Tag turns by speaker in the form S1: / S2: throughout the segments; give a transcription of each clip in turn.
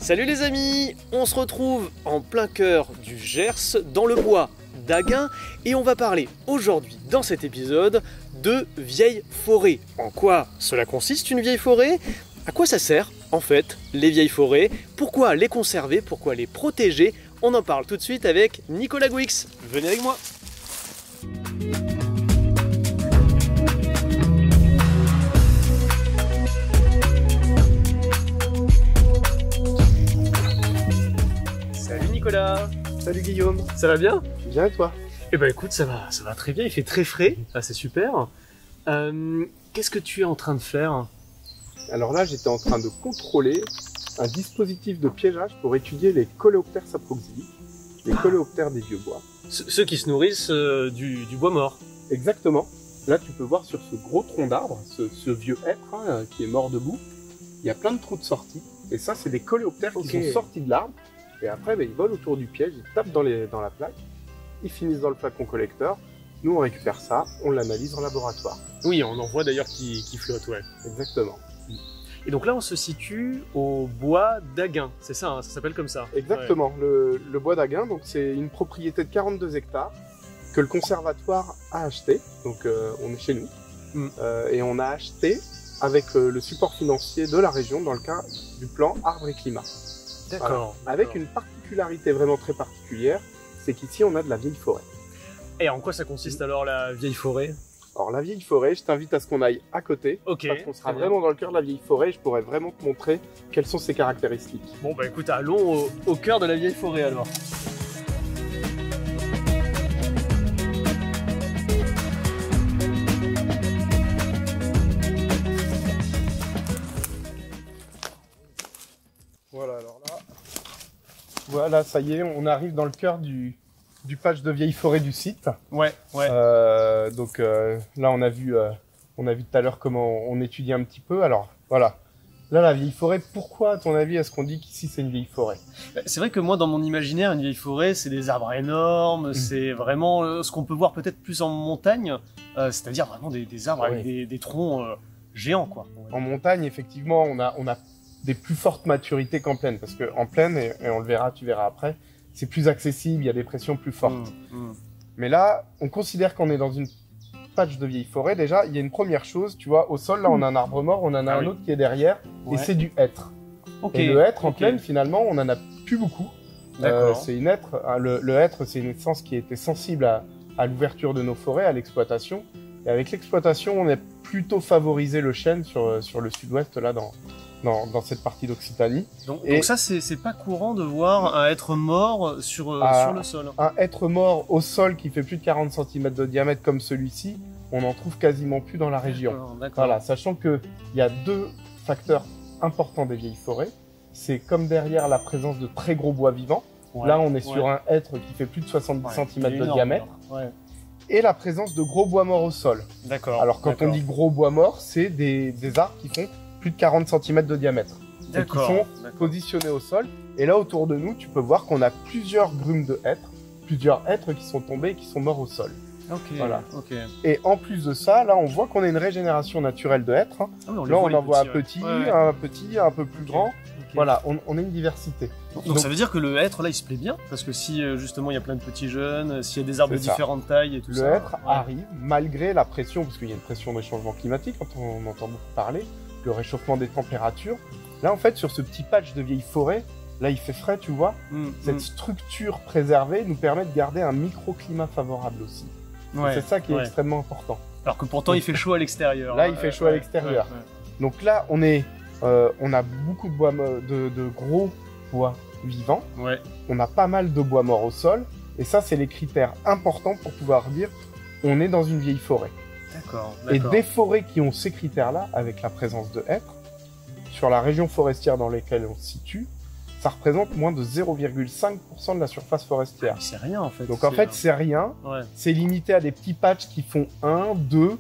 S1: Salut les amis, on se retrouve en plein cœur du Gers, dans le bois d'Aguin, et on va parler aujourd'hui dans cet épisode de vieilles forêts. En quoi cela consiste une vieille forêt? À quoi ça sert en fait les vieilles forêts? Pourquoi les conserver? Pourquoi les protéger? On en parle tout de suite avec Nicolas Gouix. Venez avec moi. Salut Nicolas.
S2: Salut Guillaume.
S1: Ça va bien?
S2: Bien et toi?
S1: Eh ben écoute, ça va très bien, il fait très frais, c'est super. Qu'est-ce que tu es en train de faire?
S2: Alors là, j'étais en train de contrôler un dispositif de piégeage pour étudier les coléoptères saproxyliques, les coléoptères des vieux bois.
S1: Ceux qui se nourrissent du bois mort.
S2: Exactement. Là, tu peux voir sur ce gros tronc d'arbre, ce vieux hêtre qui est mort debout, il y a plein de trous de sortie. Et ça, c'est des coléoptères qui sont sortis de l'arbre. Et après, ils volent autour du piège, ils tapent dans la plaque, ils finissent dans le flacon collecteur. Nous, on récupère ça, on l'analyse en laboratoire.
S1: Oui, on en voit d'ailleurs qui flottent, ouais.
S2: Exactement.
S1: Et donc là, on se situe au bois d'Aguin, c'est ça, hein, ça s'appelle comme ça?
S2: Exactement, ouais. Le bois d'Aguin, donc c'est une propriété de 42 hectares que le conservatoire a acheté. Donc on est chez nous. Et on a acheté avec le support financier de la région dans le cadre du plan Arbre et Climat.
S1: D'accord.
S2: Voilà. Avec une particularité vraiment très particulière, c'est qu'ici on a de la vieille forêt.
S1: Et en quoi ça consiste alors la vieille forêt?
S2: Alors la vieille forêt, je t'invite à ce qu'on aille à côté, parce qu'on sera vraiment dans le cœur de la vieille forêt et je pourrais vraiment te montrer quelles sont ses caractéristiques.
S1: Bon bah écoute, allons au cœur de la vieille forêt alors.
S2: Voilà, alors là, voilà, ça y est, on arrive dans le cœur du patch de vieille forêt du site.
S1: Ouais.
S2: Donc là, on a vu tout à l'heure comment on étudie un petit peu. Alors voilà, là la vieille forêt. Pourquoi, à ton avis, est-ce qu'on dit qu'ici c'est une vieille forêt?
S1: C'est vrai que moi, dans mon imaginaire, une vieille forêt, c'est des arbres énormes, c'est vraiment ce qu'on peut voir peut-être plus en montagne, c'est-à-dire vraiment des arbres avec des troncs géants, quoi.
S2: En montagne, effectivement, on a des plus fortes maturités qu'en plaine, parce que en plaine, et on le verra, tu verras après, c'est plus accessible, il y a des pressions plus fortes. Mais là, on considère qu'on est dans une patch de vieille forêt. Déjà, il y a une première chose, tu vois, au sol, là, on a un arbre mort, on en a un autre qui est derrière, et c'est du hêtre. Et le hêtre, en plaine, finalement, on en a plus beaucoup. C'est une hêtre, le hêtre, c'est une essence qui était sensible à l'ouverture de nos forêts, à l'exploitation. Et avec l'exploitation, on a plutôt favorisé le chêne sur le sud-ouest, là, dans cette partie d'Occitanie.
S1: Donc ça, c'est pas courant de voir un hêtre mort sur le sol.
S2: Un hêtre mort au sol qui fait plus de 40 cm de diamètre comme celui-ci, on en trouve quasiment plus dans la région. Voilà, sachant qu'il y a deux facteurs importants des vieilles forêts. C'est comme derrière la présence de très gros bois vivants. Là, on est sur un hêtre qui fait plus de 70 cm de diamètre. Et la présence de gros bois morts au sol. Alors quand on dit gros bois mort, c'est des arbres qui font plus de 40 cm de diamètre. Et qui sont positionnés au sol. Et là, autour de nous, tu peux voir qu'on a plusieurs grumes de hêtres, plusieurs hêtres qui sont tombés et qui sont morts au sol. Voilà. Et en plus de ça, là, on voit qu'on a une régénération naturelle de hêtres. Là, on en voit un petit, un peu plus grand. Voilà, on a une diversité.
S1: Donc ça veut dire que le hêtre, là, il se plaît bien? Parce que si, justement, il y a plein de petits jeunes, s'il y a des arbres de différentes tailles et tout ça...
S2: Le hêtre arrive, malgré la pression, parce qu'il y a une pression des changements climatiques, quand on entend beaucoup parler, le réchauffement des températures. Là, en fait, sur ce petit patch de vieille forêt, là, il fait frais, tu vois. Cette structure préservée nous permet de garder un microclimat favorable aussi. C'est ça qui est extrêmement important.
S1: Alors que pourtant, il fait chaud à l'extérieur.
S2: Là, il fait chaud à l'extérieur. Donc là, on a beaucoup de bois, de gros bois vivants. On a pas mal de bois morts au sol. Et ça, c'est les critères importants pour pouvoir dire on est dans une vieille forêt. Et des forêts qui ont ces critères-là, avec la présence de hêtres, sur la région forestière dans laquelle on se situe, ça représente moins de 0,5% de la surface forestière.
S1: C'est rien en fait.
S2: Donc en fait, c'est rien. C'est limité à des petits patchs qui font 1, 2,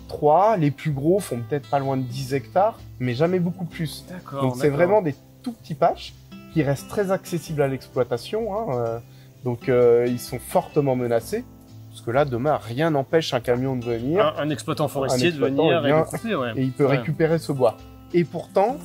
S2: 3. Les plus gros font peut-être pas loin de 10 hectares, mais jamais beaucoup plus. Donc c'est vraiment des tout petits patchs qui restent très accessibles à l'exploitation. Donc ils sont fortement menacés. Parce que là, demain, rien n'empêche un camion de venir.
S1: Un exploitant forestier de venir et de couper,
S2: et il peut récupérer ce bois. Et pourtant,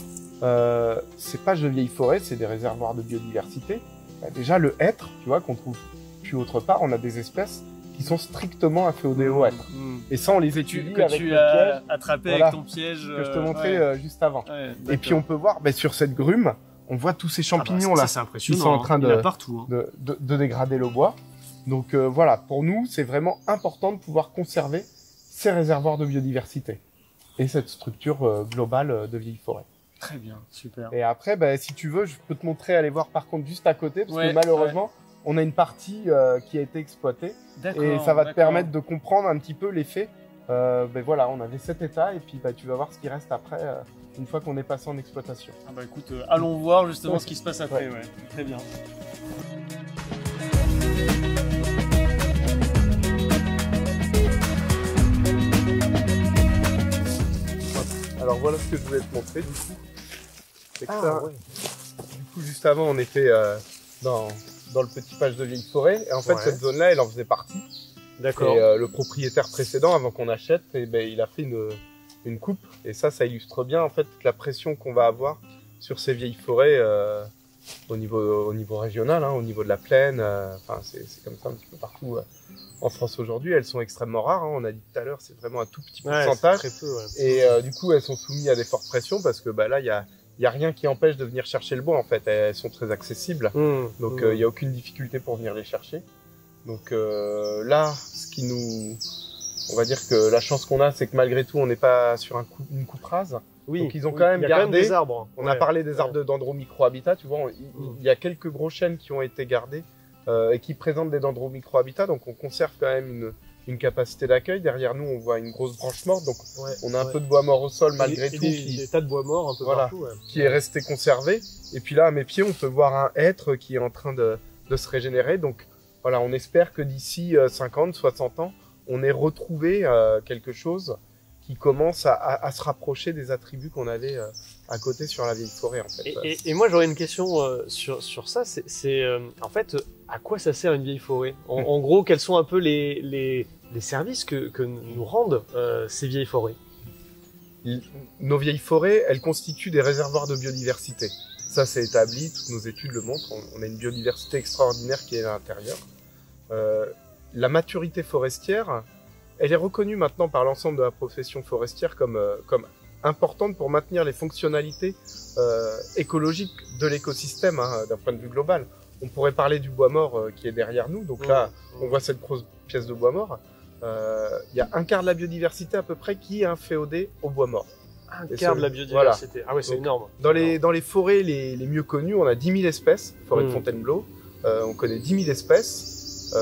S2: cépages de vieille forêt, c'est des réservoirs de biodiversité. Bah, déjà, le hêtre, tu vois, qu'on trouve plus autre part, on a des espèces qui sont strictement inféodées au hêtre. Et ça, on les étudie avec le piège.
S1: Attrapé avec ton piège.
S2: Que je te montrais juste avant. Et puis, on peut voir, sur cette grume, on voit tous ces champignons là qui sont en train de dégrader le bois. Donc voilà, pour nous, c'est vraiment important de pouvoir conserver ces réservoirs de biodiversité et cette structure globale de vieille forêt.
S1: Très bien, super.
S2: Et après, si tu veux, je peux te montrer, aller voir par contre juste à côté, parce que malheureusement, on a une partie qui a été exploitée. Et ça va te permettre de comprendre un petit peu l'effet. Voilà, on avait cet état, et puis tu vas voir ce qui reste après, une fois qu'on est passé en exploitation.
S1: Ah bah écoute, allons voir justement ce qui se passe après. Ouais. Très bien.
S2: Alors voilà ce que je voulais te montrer du coup. C'est que du coup, juste avant, on était dans le petit page de vieille forêt. Et en fait, cette zone-là, elle en faisait partie.
S1: D'accord.
S2: Et le propriétaire précédent, avant qu'on achète, il a fait une coupe. Et ça illustre bien en fait la pression qu'on va avoir sur ces vieilles forêts au niveau régional, au niveau de la plaine. C'est comme ça un petit peu partout en France aujourd'hui. Elles sont extrêmement rares. On a dit tout à l'heure, c'est vraiment un tout petit pourcentage.
S1: Très peu,
S2: Et du coup, elles sont soumises à des fortes pressions parce que là, il y a rien qui empêche de venir chercher le bois en fait. Elles sont très accessibles. Donc il y a aucune difficulté pour venir les chercher. Donc là, on va dire que la chance qu'on a, c'est que malgré tout, on n'est pas sur une coupe rase. Donc ils ont quand même gardé.
S1: Quand même des arbres.
S2: On a parlé des arbres dendro-micro-habitat. Tu vois, il y a quelques gros chênes qui ont été gardés et qui présentent des dendro-micro-habitats. Donc on conserve quand même une capacité d'accueil. Derrière nous, on voit une grosse branche morte. Donc on a un peu de bois mort au sol malgré tout.
S3: Des tas de bois morts un peu partout.
S2: Qui est resté conservé. Et puis là, à mes pieds, on peut voir un hêtre qui est en train de se régénérer. Donc voilà, on espère que d'ici 50, 60 ans, on ait retrouvé quelque chose qui commence à se rapprocher des attributs qu'on avait à côté sur la vieille forêt en fait.
S1: Et moi j'aurais une question sur ça, c'est en fait à quoi ça sert une vieille forêt en gros, quels sont un peu les services que nous rendent ces vieilles forêts?
S2: Nos vieilles forêts, elles constituent des réservoirs de biodiversité. Ça c'est établi, toutes nos études le montrent, on a une biodiversité extraordinaire qui est à l'intérieur. La maturité forestière, elle est reconnue maintenant par l'ensemble de la profession forestière comme importante pour maintenir les fonctionnalités écologiques de l'écosystème d'un point de vue global. On pourrait parler du bois mort qui est derrière nous. Donc là, on voit cette grosse pièce de bois mort. Il y a un quart de la biodiversité à peu près qui est inféodée au bois mort.
S1: Un quart de la biodiversité. Voilà. Ah ouais, c'est énorme.
S2: Dans les forêts les mieux connues, on a 10 000 espèces. Forêt de Fontainebleau, on connaît 10 000 espèces.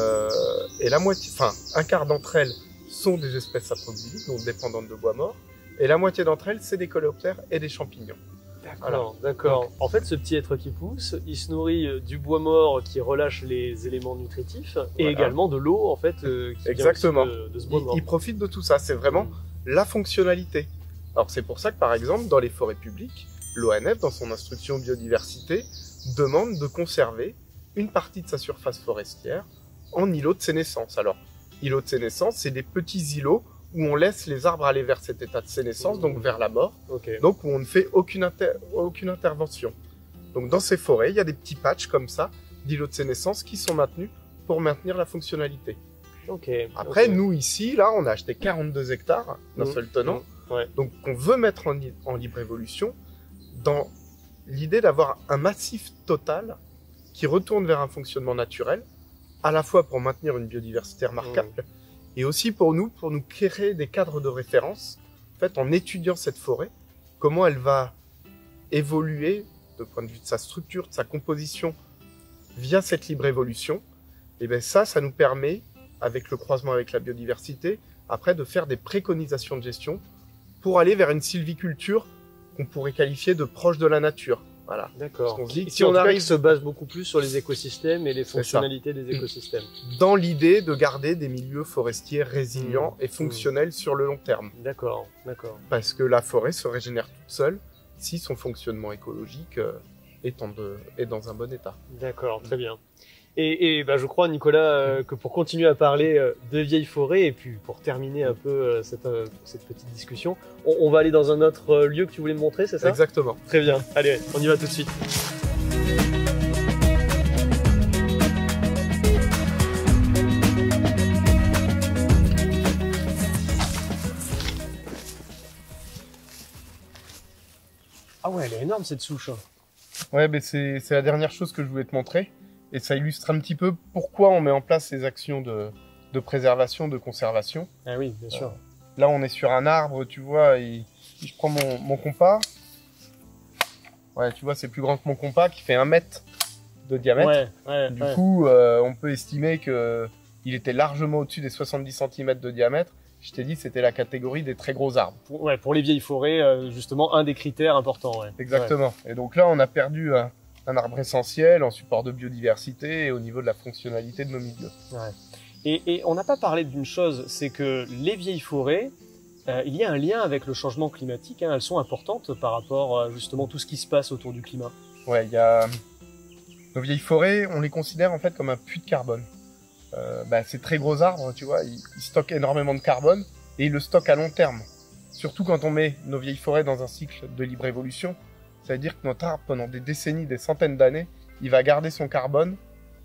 S2: Et la moitié, un quart d'entre elles sont des espèces saproxyliques, donc dépendantes de bois mort, et la moitié d'entre elles, c'est des coléoptères et des champignons.
S1: D'accord. En fait, ce petit être qui pousse, il se nourrit du bois mort qui relâche les éléments nutritifs, et également de l'eau, en fait, qui
S2: exactement.
S1: vient aussi de ce bois mort.
S2: Il profite de tout ça, c'est vraiment la fonctionnalité. Alors c'est pour ça que, par exemple, dans les forêts publiques, l'ONF, dans son instruction biodiversité, demande de conserver une partie de sa surface forestière en îlots de sénescence. Alors, îlots de sénescence, c'est des petits îlots où on laisse les arbres aller vers cet état de sénescence, donc vers la mort, donc où on ne fait aucune intervention. Donc dans ces forêts, il y a des petits patchs comme ça, d'îlots de sénescence qui sont maintenus pour maintenir la fonctionnalité. Après, nous ici, là, on a acheté 42 hectares d'un seul tenant, donc on veut mettre en libre évolution dans l'idée d'avoir un massif total qui retourne vers un fonctionnement naturel, à la fois pour maintenir une biodiversité remarquable, et aussi pour nous créer des cadres de référence, en fait, en étudiant cette forêt, comment elle va évoluer, de point de vue de sa structure, de sa composition, via cette libre évolution. Et bien ça nous permet, avec le croisement avec la biodiversité, après de faire des préconisations de gestion pour aller vers une sylviculture qu'on pourrait qualifier de proche de la nature. Voilà.
S1: D'accord.
S2: Si on arrive,
S1: se base beaucoup plus sur les écosystèmes et les fonctionnalités des écosystèmes.
S2: Dans l'idée de garder des milieux forestiers résilients et fonctionnels sur le long terme.
S1: D'accord.
S2: Parce que la forêt se régénère toute seule si son fonctionnement écologique est dans un bon état.
S1: D'accord, très bien. Et je crois, Nicolas, que pour continuer à parler de vieilles forêts, et puis pour terminer un peu cette petite discussion, on va aller dans un autre lieu que tu voulais me montrer, c'est ça?
S2: Exactement.
S1: Très bien, allez, on y va tout de suite. Ah ouais, elle est énorme cette souche.
S2: Ouais, mais c'est la dernière chose que je voulais te montrer. Et ça illustre un petit peu pourquoi on met en place ces actions de préservation, de conservation.
S1: Ah oui, bien sûr.
S2: Là, on est sur un arbre, tu vois, et je prends mon compas. Ouais, tu vois, c'est plus grand que mon compas, qui fait 1 mètre de diamètre. Du coup, on peut estimer qu'il était largement au-dessus des 70 cm de diamètre. Je t'ai dit, c'était la catégorie des très gros arbres.
S1: Pour les vieilles forêts, justement, un des critères importants. Ouais.
S2: Exactement. Ouais. Et donc là, on a perdu un arbre essentiel en support de biodiversité et au niveau de la fonctionnalité de nos milieux.
S1: Ouais. Et on n'a pas parlé d'une chose, c'est que les vieilles forêts, il y a un lien avec le changement climatique. Hein, elles sont importantes par rapport à justement tout ce qui se passe autour du climat.
S2: Ouais, il y a nos vieilles forêts, on les considère en fait comme un puits de carbone. Ces très gros arbres, tu vois, ils stockent énormément de carbone et ils le stockent à long terme. Surtout quand on met nos vieilles forêts dans un cycle de libre évolution, ça veut dire que notre arbre, pendant des décennies, des centaines d'années, il va garder son carbone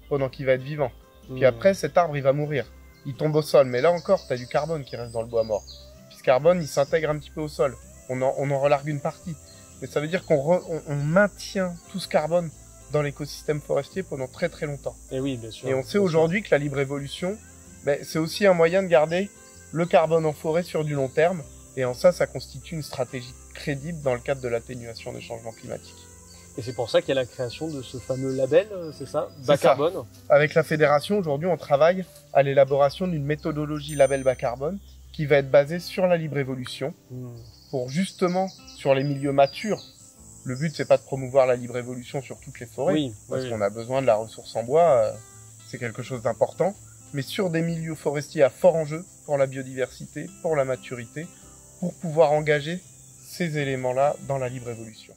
S2: pendant qu'il va être vivant. Puis après, cet arbre, il va mourir. Il tombe au sol, mais là encore, tu as du carbone qui reste dans le bois mort. Puis ce carbone, il s'intègre un petit peu au sol. On en relargue une partie. Mais ça veut dire qu'on maintient tout ce carbone dans l'écosystème forestier pendant très très longtemps.
S1: Et oui, bien sûr.
S2: Et on sait aujourd'hui que la libre évolution, c'est aussi un moyen de garder le carbone en forêt sur du long terme. Et en ça constitue une stratégie crédible dans le cadre de l'atténuation des changements climatiques.
S1: Et c'est pour ça qu'il y a la création de ce fameux label, c'est ça, bas carbone.
S2: Avec la fédération, aujourd'hui, on travaille à l'élaboration d'une méthodologie label bas carbone qui va être basée sur la libre évolution pour justement, sur les milieux matures. Le but, c'est pas de promouvoir la libre évolution sur toutes les forêts, parce qu'on a besoin de la ressource en bois, c'est quelque chose d'important, mais sur des milieux forestiers à fort enjeu pour la biodiversité, pour la maturité, pour pouvoir engager ces éléments-là dans la libre évolution.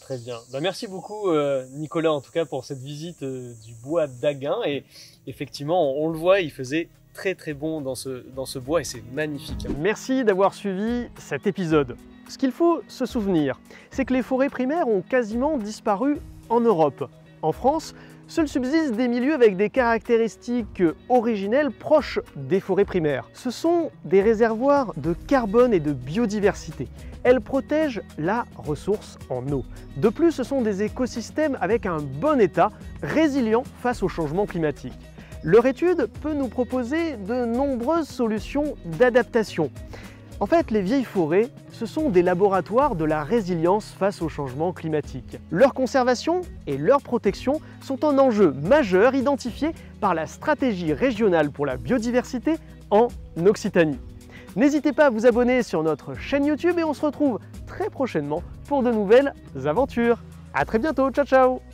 S1: Très bien. Merci beaucoup Nicolas en tout cas pour cette visite du bois d'Aguin, et effectivement on le voit, il faisait très très bon dans ce bois et c'est magnifique. Merci d'avoir suivi cet épisode. Ce qu'il faut se souvenir, c'est que les forêts primaires ont quasiment disparu en Europe. En France, seuls subsistent des milieux avec des caractéristiques originelles proches des forêts primaires. Ce sont des réservoirs de carbone et de biodiversité. Elles protègent la ressource en eau. De plus, ce sont des écosystèmes avec un bon état, résilients face au changement climatique. Leur étude peut nous proposer de nombreuses solutions d'adaptation. En fait, les vieilles forêts, ce sont des laboratoires de la résilience face au changement climatique. Leur conservation et leur protection sont un enjeu majeur identifié par la stratégie régionale pour la biodiversité en Occitanie. N'hésitez pas à vous abonner sur notre chaîne YouTube et on se retrouve très prochainement pour de nouvelles aventures. À très bientôt, ciao ciao!